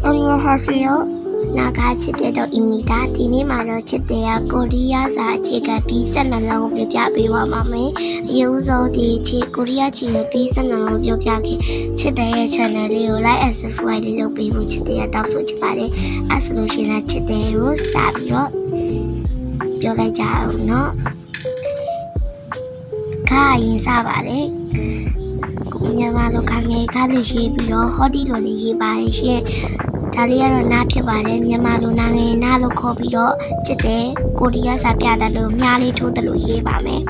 안녕하세요. 나가 치대도 입니다. 디니 말로 치대야 코리아 사치가 비싼나라고 뼈뼈비와 맘에 이웃어디 치 코리아 치가 비싼나라고 뼈뼈게 치대의 채널이 온라인 엔스프와이리로 비부 치대야 답소치 말에 아슬로시나 치대로 사비로 뼈라자노 가 인사 말에မြန်မာလိုခငယ်ခါလို့ရေးပြီးတော့ဟောဒီလိုလေးရေးပါရှင်ဒါလေးကတော့နားဖြစ်ပါတယ်မြန်မာလိုနာငယ်နားလို့ခေါ်ပြီးတော့ချစ်တယ်ကိုရီးယားစာပြတယ်လို့မြားလေးထိုးတယ်လို့ရေးပါမယ်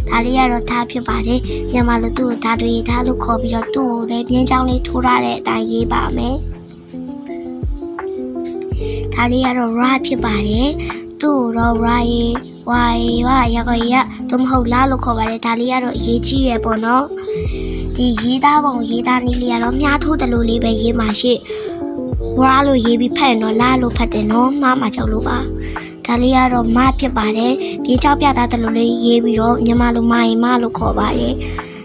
ဒါလေးကတော့ထားဖြစ်ပါတယ်မြန်မာလိုသူ့ကိုဓာတ်တွေထားလို့ခေါ်ပြီးတော့သူ့ကိုလည်းပြင်းချောင်းလေးထိုးထားတဲ့အတိုင်းရေးပါမယ်ဒါလေးကတော့ ra ဖြစ်ပါတယ်သူ့တော့ ra ရေးဝါရေးပါရကရသူမဟုတ်လားလို့ခေါ်ပါတယ်ဒါလေးကတော့အရေးကြီးရပေါ့နော်ဒီရေးသားပုံရေးသားနည်းလေးကတော့မြားထိုးတယ်လို့လေးပဲရေးမှာရှိဝါလို့ရေးပြီးဖတ်နော်လာလို့ဖတ်တယ်နော်မှားမှာကြောက်လို့ပါဒါလေးကတော့မဖြစ်ပါတယ်ပြေးချောက်ပြသားတယ်လို့လေးရေးပြီးတော့ညီမလိုမရင်မလို့ခေါ်ပါတယ်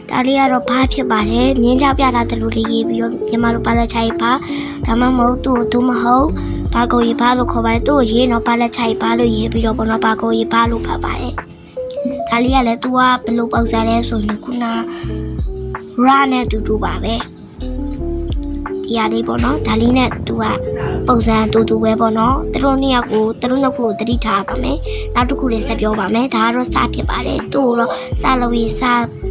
ဒါလေးကတော့ဘာဖြစ်ပါတယ်မြင်းချောက်ပြသားတယ်လို့လေးရေးပြီးတော့ညီမလိုပါလက်ချိုက်ပါဒါမှမဟုတ်သူ့ကိုမဟုတ်ဘာကိုရေးပါလို့ခေါ်ပါတယ်သူ့ကိုရေးတော့ပါလက်ချိုက်ပါလို့ရေးပြီးတော့ဘောနော်ဘာကိုရေးပါလို့ဖတ်ပါတယ်ဒါလေးကလည်း तू ကဘယ်လိုပုံစံလဲဆိုရင်ခုနra နဲ့တူပါပဲဒီဟာလေးပေါ့နော်ဒါလေးနဲ့သူကပုံစံတူပဲပေါ့နော်သူတို့နှစ်ယောက်ကိုသတိထားပါမယ်နောက်တစ်ခုလေးဆက်ပြောပါမယ်ဒါကတော့စဖြစ်ပါတယ်သူ့ကိုတော့စလို့ရေးစ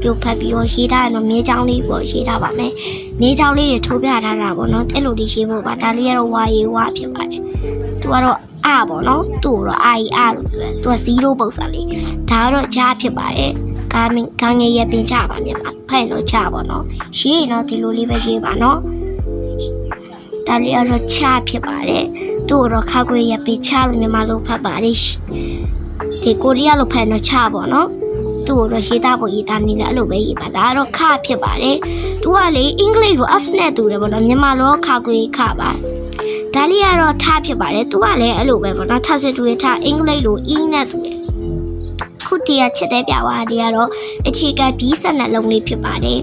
ပြုတ်ဖတ်ပြီးတော့ရေးထားရင်တော့မြေးချောင်းလေးပေါ့ရေးထားပါမယ်မြေးချောင်းလေးတွေထိုးပြထားတာပေါ့နော်အဲ့လိုလေးရေးဖို့ပါဒါလေးကတော့ဝါရေးဝါဖြစ်ပါတယ်သူကတော့အပေါ့နော်သူ့ကိုတော့အာလို့ပြောတယ်သူက0ပုံစံလေးဒါကတော့ချားဖြစ်ပါတယ်ကာငယ်ရပင်ချပါမြန်မာဖဲ့တော့ချပါနော်ရေးရင်တော့ဒီလိုလေးပဲရေးပါနော်ဒါလေးကတော့ချဖြစ်ပါတယ်သူ့တော့ခါခွေရပင်ချလို့မြန်မာလိုဖတ်ပါတယ်ဒီကိုရီးယားလိုဖဲ့တော့ချပါနော်သူ့တော့ရေးသားဖို့ရေးသားနေတယ်အဲ့လိုပဲရေးပါဒါကတော့ခဖြစ်ပါတယ်သူကလေအင်္ဂလိပ်လို F နဲ့တူတယ်ပေါ့နော်မြန်မာလိုခါခွေခပါဒါလေးကတော့ထဖြစ်ပါတယ်သူကလည်းအဲ့လိုပဲပေါ့နော်ထစစ်တူရထအင်္ဂလိပ်လို E နဲ့တူတယ်ခုတည်းကချစ်တဲ့ပြဝါတွေကတော့အခြေခံပြီးဆက်နှလုံးလေးဖြစ်ပါတယ်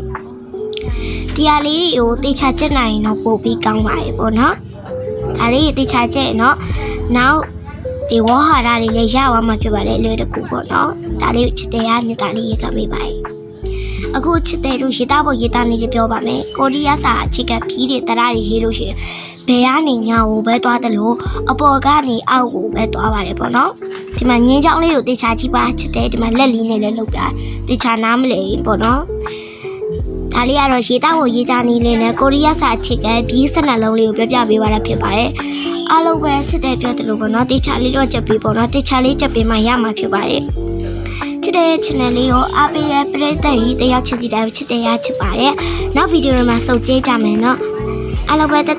တရားလေးတွေကိုတေချာကျက်နိုင်တော့ပို့ပြီးကောင်းပါတယ်ပေါ့နော်ဒါလေးတေချာကျက်နော်နောက်ဒီဝါဟာရတွေလည်းရသွားမှာဖြစ်ပါတယ်လွယ်တကူပေါ့နော်ဒါလေးချစ်တဲ့ရမြတ်သားလေးရကမေးပါတယ်အခုချစ်တဲ့လူရေးသားဖို့ရေးသားနေလေးပြောပါမယ်ကိုရီးယားစာအခြေခံပြီးတွေတရားတွေရေးလို့ရှိရင်ဘယ်ကနေညာကိုပဲသွားတယ်လို့အပေါ်ကနေအောက်ကိုပဲသွားပါတယ်ပေါ့နော်ဒီမှာငင်းချောင်းလေးကိုတေချာကြည့်ပါချစ်တယ်ဒီမှာလက်လီနဲ့လည်းလုပ်ပြတေချာနားမလဲပေါ့နော်ဒါလေးကတော့ရေးသားဖို့ရေးသားနေလေးနဲ့ကိုရီးယားစာအခြေခံပြီးဆက်နှလုံးလေးကိုပြပေးပါတာဖြစ်ပါတယ်အားလုံးပဲချစ်တယ်ပြောတယ်လို့ပေါ့နော်တေချာလေးတော့ချက်ပေးပေါ့နော်တေချာလေးချက်ပေးမှရမှာဖြစ်ပါတယ်ချစ်တဲ့ channel လေးကိုအားပေးတဲ့ပရိသတ်ကြီးတယောက်ချစ်စီတိုင်းချစ်တယ်ရချစ်ပါတယ်နောက်ဗီဒီယိုတွေမှာစုပ်ကြည့်ကြမယ်နော်အားလုံးပဲတ